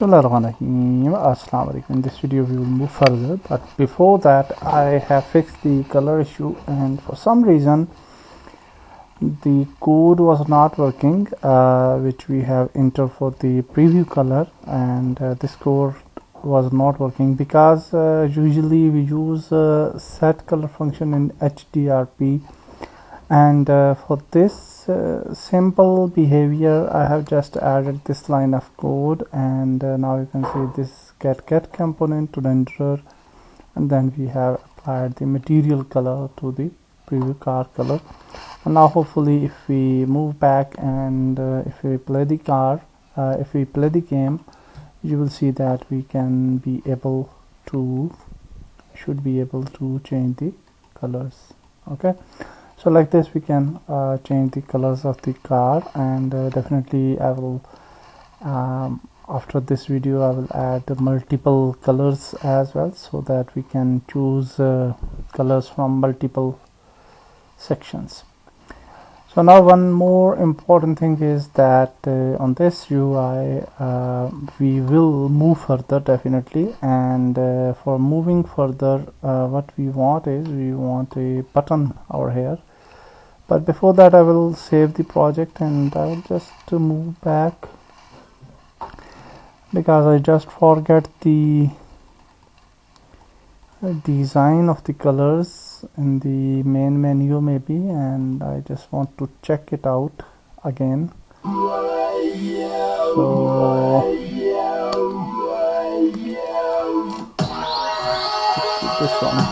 Bismillahirrahmanirrahim. Assalamu alaikum. In this video we will move further, but before that I have fixed the color issue, and for some reason the code was not working, which we have entered for the preview color, and this code was not working because usually we use set color function in HDRP, and for this simple behavior I have just added this line of code, and now you can see this get component to renderer, and then we have applied the material color to the preview car color. And now hopefully if we move back and if we play the game, you will see that we can be able to should be able to change the colors. Okay, so like this we can change the colors of the car, and definitely I will after this video I will add multiple colors as well, so that we can choose colors from multiple sections. So now one more important thing is that on this UI we will move further definitely, and for moving further what we want is we want a button over here. But before that I will save the project, and I will just move back because I just forget the design of the colors in the main menu maybe, and I just want to check it out again. So this one.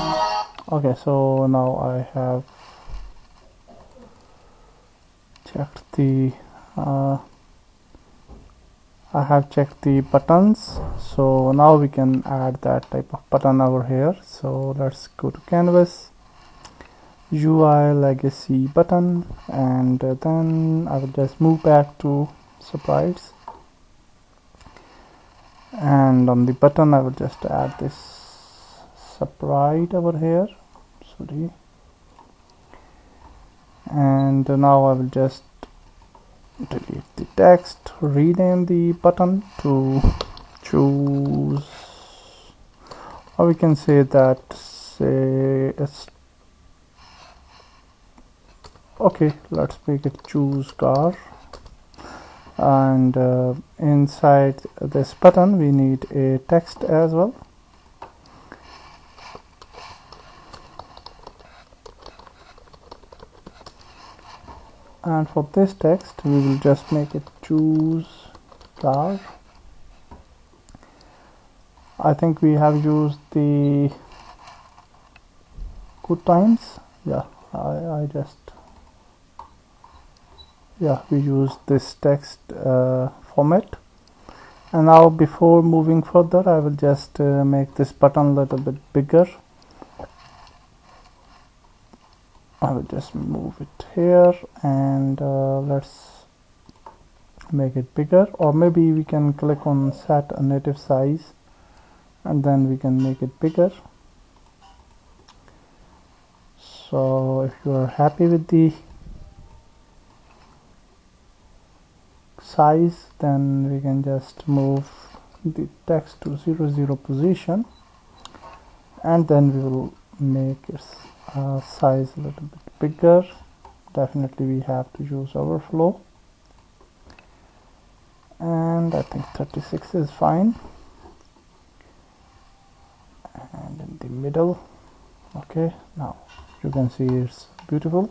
Okay, so now I have checked the buttons, so now we can add that type of button over here. So let's go to canvas, UI legacy button, and then I will just move back to sprites, and on the button I will just add this sprite over here, sorry, and now I will just delete the text, rename the button to choose, or we can say that it's okay, let's make it choose car, and inside this button we need a text as well. And for this text we will just make it choose car. I think we have used the good times, yeah, we use this text format. And now before moving further I will just make this button a little bit bigger. I will just move it here, and let's make it bigger, or maybe we can click on set a native size and then we can make it bigger. So if you are happy with the size, then we can just move the text to 0 position, and then we will make its size a little bit bigger. Definitely we have to use overflow, and I think 36 is fine, and in the middle. Okay, now you can see it's beautiful.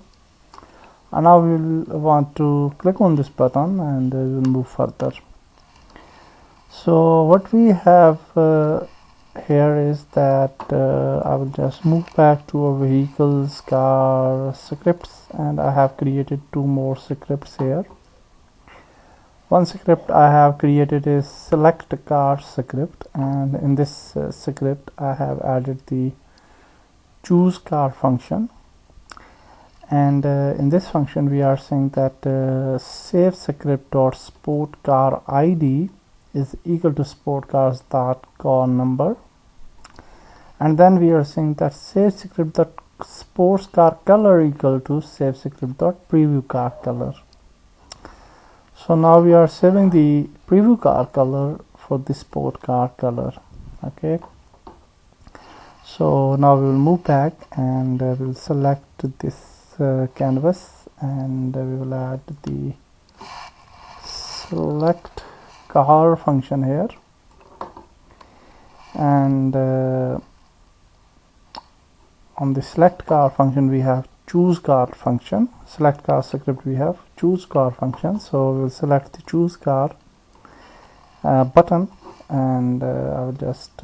And now we will want to click on this button, and we will move further. So what we have here is that I will just move back to our vehicles car scripts, and I have created two more scripts here. One script I have created is select car script, and in this script I have added the choose car function, and in this function we are saying that save script dot sport car id is equal to sport cars dot car number, and then we are saying that save script dot sports car color equal to save script dot preview car color. So now we are saving the preview car color for the sport car color. Okay, so now we will move back and we will select this canvas, and we will add the select car function here, and on the select car function we have choose car function. Select car script we have choose car function, so we will select the choose car button, and I will just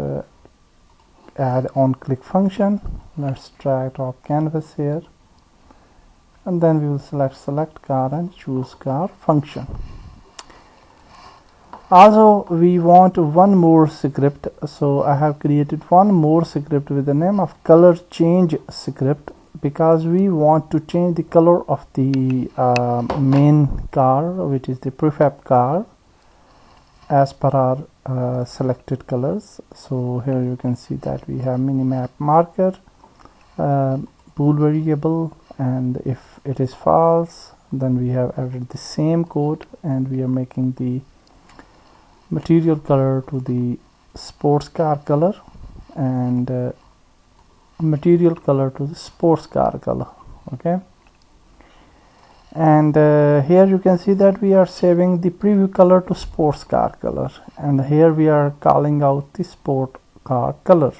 add on click function. Let's drag drop canvas here, and then we will select car and choose car function. Also we want one more script, so I have created one more script with the name of color change script, because we want to change the color of the main car, which is the prefab car, as per our selected colors. So here you can see that we have minimap marker, bool variable, and if it is false then we have added the same code, and we are making the material color to the sports car color, and material color to the sports car color. Okay, and here you can see that we are saving the preview color to sports car color, and here we are calling out the sport car color.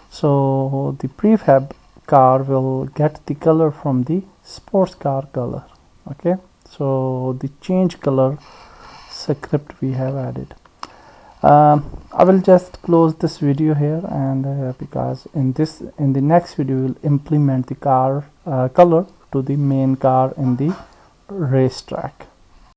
So the prefab car will get the color from the sports car color. Okay, so the change color script we have added. I will just close this video here, and because in the next video we will implement the car color to the main car in the racetrack.